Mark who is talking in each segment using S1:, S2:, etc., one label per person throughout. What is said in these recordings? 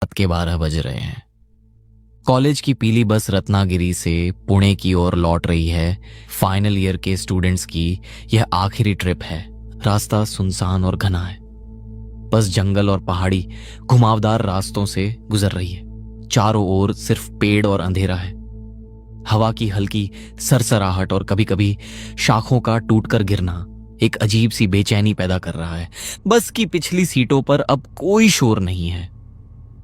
S1: रात के 12 बज रहे हैं। कॉलेज की पीली बस रत्नागिरी से पुणे की ओर लौट रही है। फाइनल ईयर के स्टूडेंट्स की यह आखिरी ट्रिप है। रास्ता सुनसान और घना है। बस जंगल और पहाड़ी घुमावदार रास्तों से गुजर रही है। चारों ओर सिर्फ पेड़ और अंधेरा है। हवा की हल्की सरसराहट और कभी कभी शाखों का टूटकर गिरना एक अजीब सी बेचैनी पैदा कर रहा है। बस की पिछली सीटों पर अब कोई शोर नहीं है।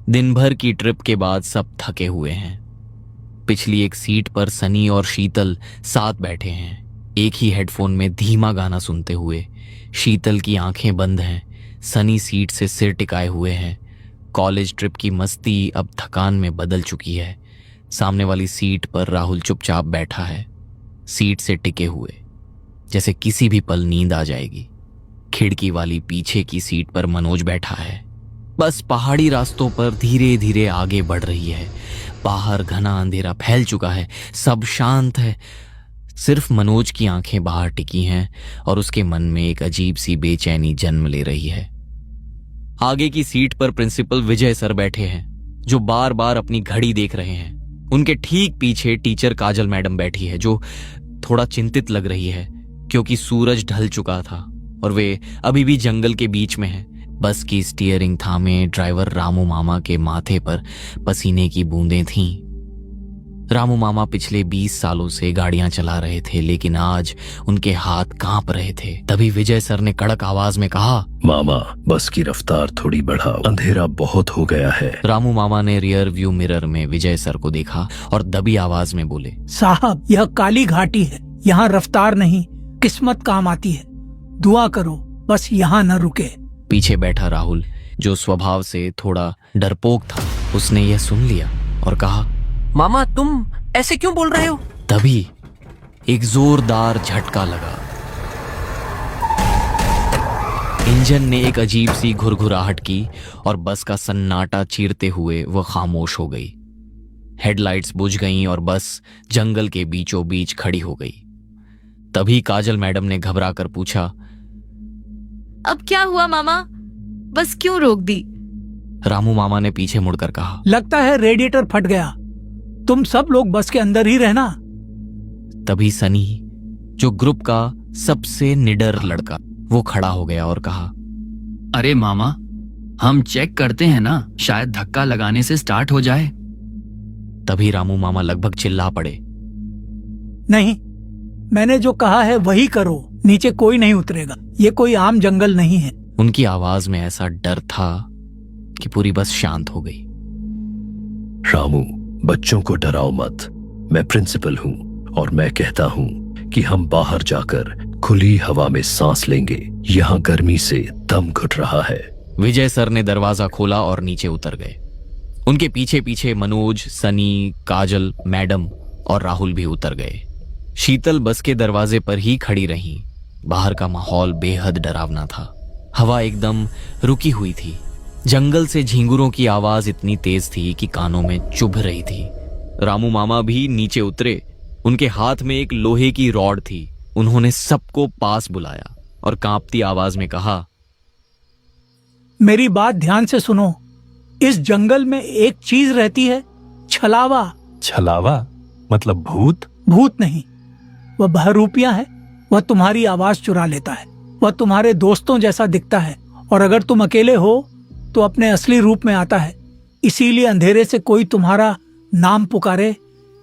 S1: दिन भर की ट्रिप के बाद सब थके हुए हैं। पिछली एक सीट पर सनी और शीतल साथ बैठे हैं, एक ही हेडफोन में धीमा गाना सुनते हुए। शीतल की आंखें बंद हैं, सनी सीट से सिर टिकाए हुए हैं। कॉलेज ट्रिप की मस्ती अब थकान में बदल चुकी है। सामने वाली सीट पर राहुल चुपचाप बैठा है, सीट से टिके हुए, जैसे किसी भी पल नींद आ जाएगी। खिड़की वाली पीछे की सीट पर मनोज बैठा है। बस पहाड़ी रास्तों पर धीरे धीरे आगे बढ़ रही है। बाहर घना अंधेरा फैल चुका है, सब शांत है। सिर्फ मनोज की आंखें बाहर टिकी हैं और उसके मन में एक अजीब सी बेचैनी जन्म ले रही है। आगे की सीट पर प्रिंसिपल विजय सर बैठे हैं, जो बार बार अपनी घड़ी देख रहे हैं। उनके ठीक पीछे टीचर काजल मैडम बैठी है, जो थोड़ा चिंतित लग रही है क्योंकि सूरज ढल चुका था और वे अभी भी जंगल के बीच में हैं। बस की स्टीयरिंग थामे ड्राइवर रामू मामा के माथे पर पसीने की बूंदें थीं। रामू मामा पिछले 20 सालों से गाड़ियां चला रहे थे, लेकिन आज उनके हाथ कांप रहे थे। तभी विजय सर ने कड़क आवाज में कहा,
S2: मामा बस की रफ्तार थोड़ी बढ़ाओ, अंधेरा बहुत हो गया है।
S1: रामू मामा ने रियर व्यू मिरर में विजय सर को देखा और दबी आवाज में बोले,
S3: साहब यह काली घाटी है, यहाँ रफ्तार नहीं किस्मत काम आती है। दुआ करो बस यहाँ न रुके।
S1: पीछे बैठा राहुल, जो स्वभाव से थोड़ा डरपोक था, उसने यह सुन लिया और कहा,
S4: मामा तुम ऐसे क्यों बोल रहे हो?
S1: तभी एक जोरदार झटका लगा। इंजन ने एक अजीब सी घुरघुराहट की और बस का सन्नाटा चीरते हुए वह खामोश हो गई। हेडलाइट्स बुझ गईं और बस जंगल के बीचों बीच खड़ी हो गई। तभी काजल मैडम ने घबरा कर पूछा,
S5: अब क्या हुआ मामा? बस क्यों रोक दी?
S1: रामू मामा ने पीछे मुड़कर कहा,
S3: लगता है रेडिएटर फट गया। तुम सब लोग बस के अंदर ही रहना।
S1: तभी सनी, जो ग्रुप का सबसे निडर लड़का, वो खड़ा हो गया और कहा,
S4: अरे मामा हम चेक करते हैं ना, शायद धक्का लगाने से स्टार्ट हो जाए।
S1: तभी रामू मामा लगभग चिल्ला पड़े,
S3: नहीं, मैंने जो कहा है वही करो, नीचे कोई नहीं उतरेगा। ये कोई आम जंगल नहीं है।
S1: उनकी आवाज में ऐसा डर था कि पूरी बस शांत हो गई।
S2: रामू बच्चों को डराओ मत, मैं प्रिंसिपल हूँ और मैं कहता हूँ कि हम बाहर जाकर खुली हवा में सांस लेंगे। यहाँ गर्मी से दम घुट रहा है।
S1: विजय सर ने दरवाजा खोला और नीचे उतर गए। उनके पीछे पीछे मनोज, सनी, काजल मैडम और राहुल भी उतर गए। शीतल बस के दरवाजे पर ही खड़ी रही। बाहर का माहौल बेहद डरावना था। हवा एकदम रुकी हुई थी। जंगल से झींगुरों की आवाज इतनी तेज थी कि कानों में चुभ रही थी। रामू मामा भी नीचे उतरे। उनके हाथ में एक लोहे की रॉड थी। उन्होंने सबको पास बुलाया और कांपती आवाज में कहा,
S3: मेरी बात ध्यान से सुनो। इस जंगल में एक चीज रहती है, छलावा।
S6: छलावा मतलब भूत?
S3: भूत नहीं, वह बहरूपिया है। वह तुम्हारी आवाज चुरा लेता है। वह तुम्हारे दोस्तों जैसा दिखता है और अगर तुम अकेले हो तो अपने असली रूप में आता है। इसीलिए अंधेरे से कोई तुम्हारा नाम पुकारे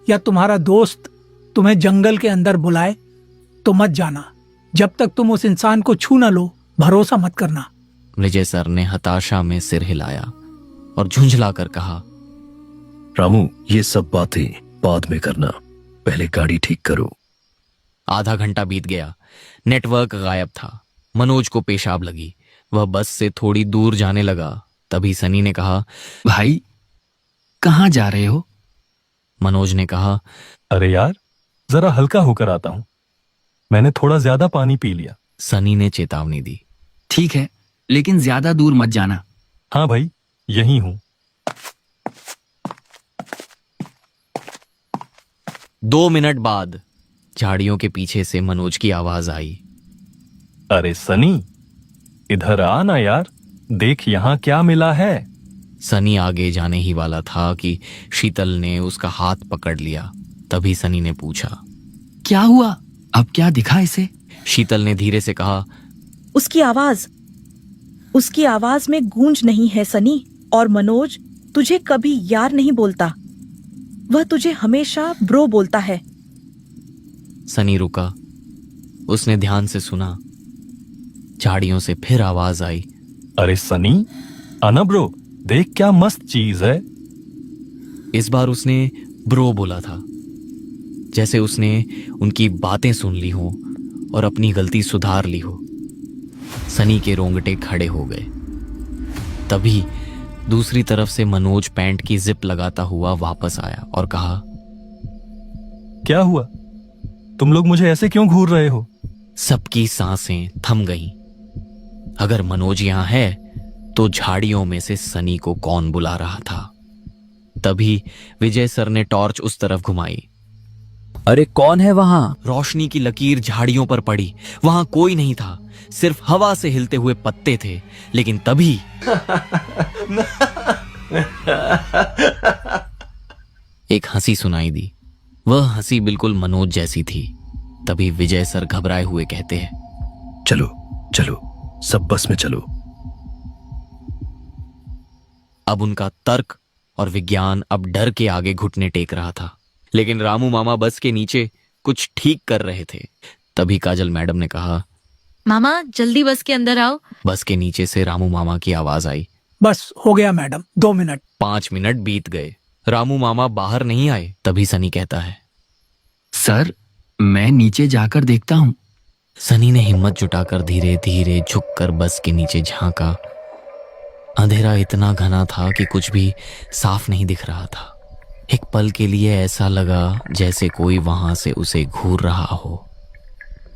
S3: या तुम्हारा दोस्त तुम्हें जंगल के अंदर बुलाए तो मत जाना। जब तक तुम उस इंसान को छू न लो, भरोसा मत करना।
S1: विजय सर ने हताशा में सिर हिलाया और झुंझलाकर कहा,
S2: रामू ये सब बातें बाद में करना, पहले गाड़ी ठीक करो।
S1: आधा घंटा बीत गया। नेटवर्क गायब था। मनोज को पेशाब लगी। वह बस से थोड़ी दूर जाने लगा। तभी सनी ने कहा,
S4: भाई कहाँ जा रहे हो?
S1: मनोज ने कहा,
S6: अरे यार जरा हल्का होकर आता हूं, मैंने थोड़ा ज्यादा पानी पी लिया।
S1: सनी ने चेतावनी दी।
S4: ठीक है, लेकिन ज्यादा दूर मत जाना।
S6: हाँ भाई यहीं हूं।
S1: 2 मिनट बाद झाड़ियों के पीछे से मनोज की आवाज आई,
S6: अरे सनी इधर आ ना यार, देख यहाँ क्या मिला है।
S1: सनी आगे जाने ही वाला था कि शीतल ने उसका हाथ पकड़ लिया। तभी सनी ने पूछा,
S4: क्या हुआ? अब क्या दिखा इसे?
S1: शीतल ने धीरे से कहा,
S7: उसकी आवाज में गूंज नहीं है सनी। और मनोज तुझे कभी यार नहीं बोलता, वह तुझे हमेशा ब्रो बोलता है।
S1: सनी रुका। उसने ध्यान से सुना। झाड़ियों से फिर आवाज आई,
S6: अरे सनी, आना ब्रो, देख क्या मस्त चीज है।
S1: इस बार उसने ब्रो बोला था, जैसे उसने उनकी बातें सुन ली हो और अपनी गलती सुधार ली हो। सनी के रोंगटे खड़े हो गए। तभी दूसरी तरफ से मनोज पैंट की जिप लगाता हुआ वापस आया और कहा,
S6: क्या हुआ? तुम लोग मुझे ऐसे क्यों घूर रहे हो?
S1: सबकी सांसें थम गईं। अगर मनोज यहां है तो झाड़ियों में से सनी को कौन बुला रहा था? तभी विजय सर ने टॉर्च उस तरफ घुमाई।
S8: अरे कौन है वहां?
S1: रोशनी की लकीर झाड़ियों पर पड़ी। वहां कोई नहीं था, सिर्फ हवा से हिलते हुए पत्ते थे। लेकिन तभी एक हंसी सुनाई दी। वह हंसी बिल्कुल मनोज जैसी थी। तभी विजय सर घबराए हुए कहते हैं,
S2: चलो चलो, सब बस में चलो।
S1: अब उनका तर्क और विज्ञान अब डर के आगे घुटने टेक रहा था। लेकिन रामू मामा बस के नीचे कुछ ठीक कर रहे थे। तभी काजल मैडम ने कहा,
S5: मामा जल्दी बस के अंदर आओ।
S1: बस के नीचे से रामू मामा की आवाज आई।
S3: बस हो गया मैडम, 2 मिनट।
S1: 5 मिनट बीत गए, रामू मामा बाहर नहीं आए। तभी सनी कहता है,
S4: सर, मैं नीचे जाकर देखता हूँ।
S1: सनी ने हिम्मत जुटाकर धीरे धीरे झुककर बस के नीचे झांका। अंधेरा इतना घना था कि कुछ भी साफ नहीं दिख रहा था। एक पल के लिए ऐसा लगा जैसे कोई वहां से उसे घूर रहा हो।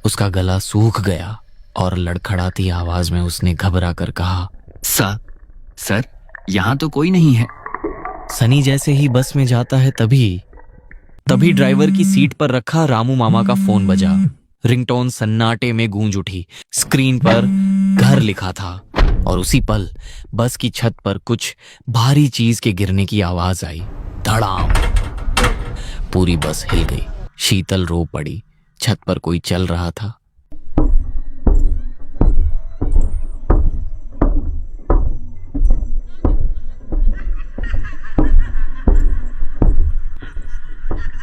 S1: उसका गला सूख गया और लड़खड़ाती आवाज में उसने घबरा कर कहा,
S4: सर, यहाँ तो कोई नहीं है।
S1: सनी जैसे ही बस में जाता है तभी ड्राइवर की सीट पर रखा रामू मामा का फोन बजा। रिंगटोन सन्नाटे में गूंज उठी। स्क्रीन पर घर लिखा था और उसी पल बस की छत पर कुछ भारी चीज के गिरने की आवाज आई। धड़ाम! पूरी बस हिल गई। शीतल रो पड़ी। छत पर कोई चल रहा था।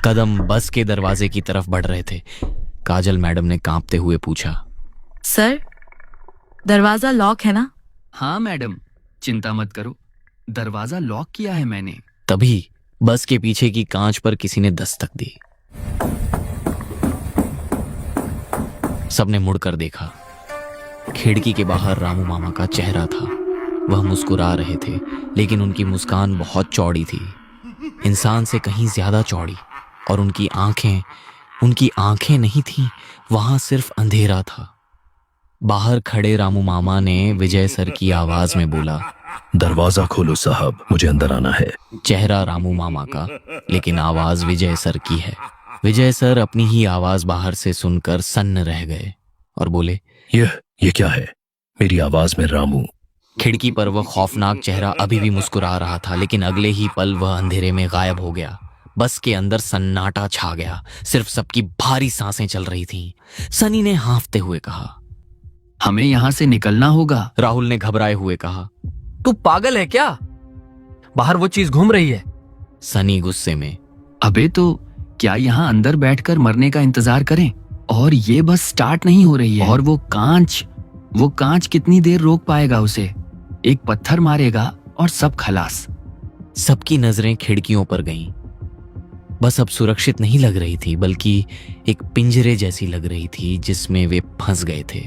S1: कदम बस के दरवाजे की तरफ बढ़ रहे थे। काजल मैडम ने कांपते हुए पूछा,
S5: सर, दरवाजा लॉक है ना?
S4: हाँ मैडम, चिंता मत करो, दरवाजा लॉक किया है मैंने।
S1: तभी बस के पीछे की कांच पर किसी ने दस्तक दी। सबने मुड़कर देखा। खिड़की के बाहर रामू मामा का चेहरा था। वह मुस्कुरा रहे थे, लेकिन उनकी मुस्कान बहुत चौड़ी थी, इंसान से कहीं ज्यादा चौड़ी। और उनकी आंखें नहीं थीं, वहां सिर्फ अंधेरा था। बाहर खड़े रामू मामा ने विजय सर की आवाज में बोला,
S2: दरवाजा खोलो साहब, मुझे अंदर आना है।
S1: चेहरा रामू मामा का, लेकिन आवाज विजय सर की है। विजय सर अपनी ही आवाज बाहर से सुनकर सन्न रह गए और बोले,
S2: ये क्या है? मेरी आवाज में रामू।
S1: खिड़की पर वह खौफनाक चेहरा अभी भी मुस्कुरा रहा था, लेकिन अगले ही पल वह अंधेरे में गायब हो गया। बस के अंदर सन्नाटा छा गया। सिर्फ सबकी भारी सांसें चल रही थीं। सनी ने हांफते हुए कहा,
S4: हमें यहाँ से निकलना होगा।
S1: राहुल ने घबराए हुए कहा,
S8: तू पागल है क्या? बाहर वो चीज घूम रही है।
S1: सनी गुस्से में,
S4: अबे तो क्या यहाँ अंदर बैठकर मरने का इंतजार करें? और ये बस स्टार्ट नहीं हो रही है। और वो कांच कितनी देर रोक पाएगा उसे? एक पत्थर मारेगा और सब खलास।
S1: सबकी नजरें खिड़कियों पर गईं। बस अब सुरक्षित नहीं लग रही थी, बल्कि एक पिंजरे जैसी लग रही थी जिसमें वे फंस गए थे।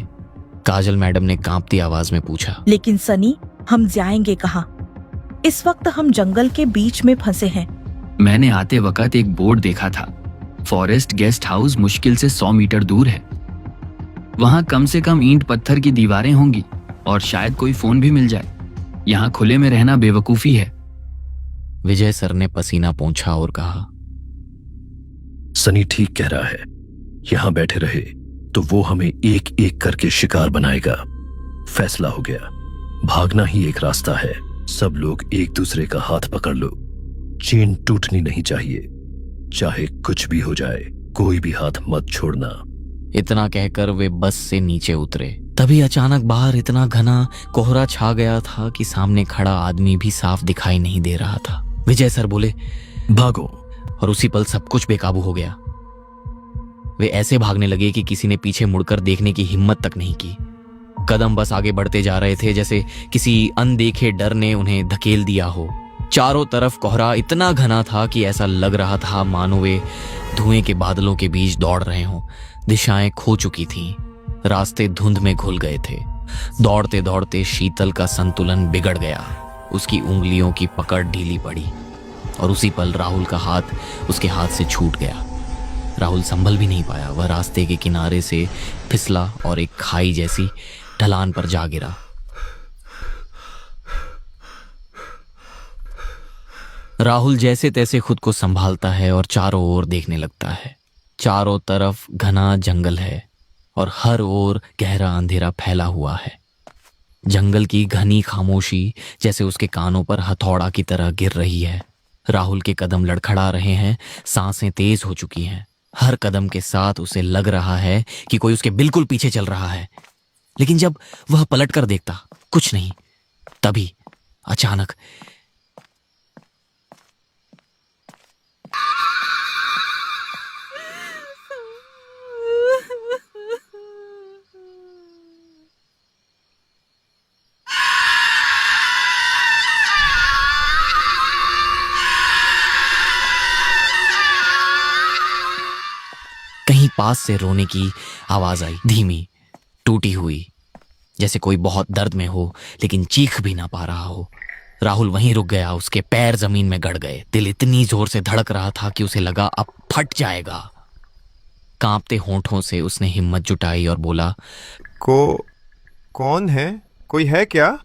S1: काजल मैडम ने कांपती आवाज में पूछा,
S7: लेकिन सनी, हम जाएंगे कहाँ? इस वक्त हम जंगल के बीच में फंसे हैं।
S4: मैंने आते वक्त एक बोर्ड देखा था, फॉरेस्ट गेस्ट हाउस मुश्किल से 100 मीटर दूर है। वहां कम से कम ईंट पत्थर की दीवारें होंगी और शायद कोई फोन भी मिल जाए। यहाँ खुले में रहना बेवकूफी है।
S1: विजय सर ने पसीना पोंछा और कहा,
S2: सनी ठीक कह रहा है। यहां बैठे रहे तो वो हमें एक एक करके शिकार बनाएगा। फैसला हो गया, भागना ही एक रास्ता है। सब लोग एक दूसरे का हाथ पकड़ लो। चेन टूटनी नहीं चाहिए, चाहे कुछ भी हो जाए, कोई भी हाथ मत छोड़ना।
S1: इतना कहकर वे बस से नीचे उतरे। तभी अचानक बाहर इतना घना कोहरा छा गया था कि सामने खड़ा आदमी भी साफ दिखाई नहीं दे रहा था। विजय सर बोले,
S2: भागो।
S1: और उसी पल सब कुछ बेकाबू हो गया। वे ऐसे भागने लगे कि किसी ने पीछे मुड़कर देखने की हिम्मत तक नहीं की। कदम बस आगे बढ़ते जा रहे थे जैसे किसी अनदेखे डर ने उन्हें धकेल दिया हो। चारों तरफ कोहरा इतना घना था कि ऐसा लग रहा था मानो वे धुएं के बादलों के बीच दौड़ रहे हों। दिशाएं खो चुकी थीं, रास्ते धुंध में घुल गए थे। दौड़ते दौड़ते शीतल का संतुलन बिगड़ गया। उसकी उंगलियों की पकड़ ढीली पड़ी और उसी पल राहुल का हाथ उसके हाथ से छूट गया। राहुल संभल भी नहीं पाया। वह रास्ते के किनारे से फिसला और एक खाई जैसी ढलान पर जा गिरा। राहुल जैसे तैसे खुद को संभालता है और चारों ओर देखने लगता है। चारों तरफ घना जंगल है और हर ओर गहरा अंधेरा फैला हुआ है। जंगल की घनी खामोशी जैसे उसके कानों पर हथौड़ा की तरह गिर रही है। राहुल के कदम लड़खड़ा रहे हैं, सांसें तेज हो चुकी हैं। हर कदम के साथ उसे लग रहा है कि कोई उसके बिल्कुल पीछे चल रहा है। लेकिन जब वह पलटकर देखता, कुछ नहीं। तभी अचानक कहीं पास से रोने की आवाज आई, धीमी, टूटी हुई, जैसे कोई बहुत दर्द में हो लेकिन चीख भी ना पा रहा हो। राहुल वहीं रुक गया। उसके पैर जमीन में गड़ गए। दिल इतनी जोर से धड़क रहा था कि उसे लगा अब फट जाएगा। कांपते होंठों से उसने हिम्मत जुटाई और बोला,
S9: कौन है? कोई है क्या?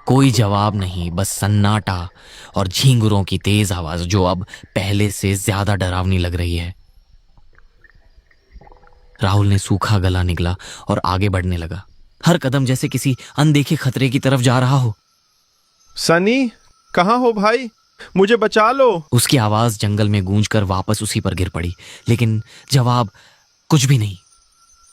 S1: कोई जवाब नहीं, बस सन्नाटा और झींगुरों की तेज आवाज जो अब पहले से ज्यादा डरावनी लग रही है। राहुल ने सूखा गला निगला और आगे बढ़ने लगा। हर कदम जैसे किसी अनदेखे खतरे की तरफ जा रहा हो।
S9: सनी, कहाँ हो भाई? मुझे बचा लो।
S1: उसकी आवाज जंगल में गूंजकर वापस उसी पर गिर पड़ी, लेकिन जवाब कुछ भी नहीं।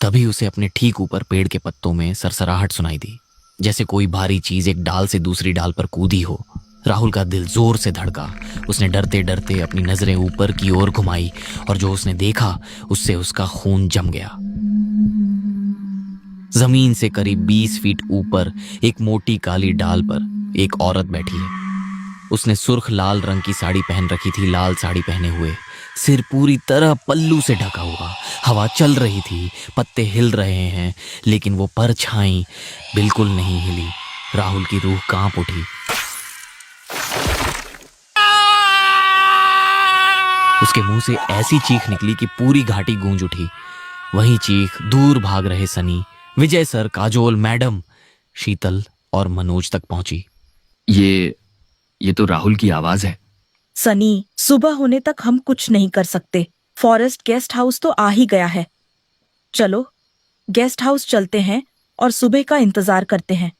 S1: तभी उसे अपने ठीक ऊपर पेड़ के पत्तों में सरसराहट सुनाई दी, जैसे कोई भारी चीज एक डाल से दूसरी डाल पर कूदी हो। राहुल का दिल जोर से धड़का। उसने डरते डरते अपनी नजरें ऊपर की ओर घुमाई और जो उसने देखा उससे उसका खून जम गया। जमीन से करीब 20 फीट ऊपर एक मोटी काली डाल पर एक औरत बैठी है। उसने सुर्ख लाल रंग की साड़ी पहन रखी थी, लाल साड़ी पहने हुए, सिर पूरी तरह पल्लू से ढका हुआ। हवा चल रही थी, पत्ते हिल रहे हैं, लेकिन वो परछाई बिल्कुल नहीं हिली। राहुल की रूह कांप उठी। उसके मुंह से ऐसी चीख निकली कि पूरी घाटी गूंज उठी। वही चीख दूर भाग रहे सनी, विजय सर, काजोल मैडम, शीतल और मनोज तक पहुंची।
S4: ये तो राहुल की आवाज है।
S7: सनी, सुबह होने तक हम कुछ नहीं कर सकते। फॉरेस्ट गेस्ट हाउस तो आ ही गया है। चलो गेस्ट हाउस चलते हैं और सुबह का इंतजार करते हैं।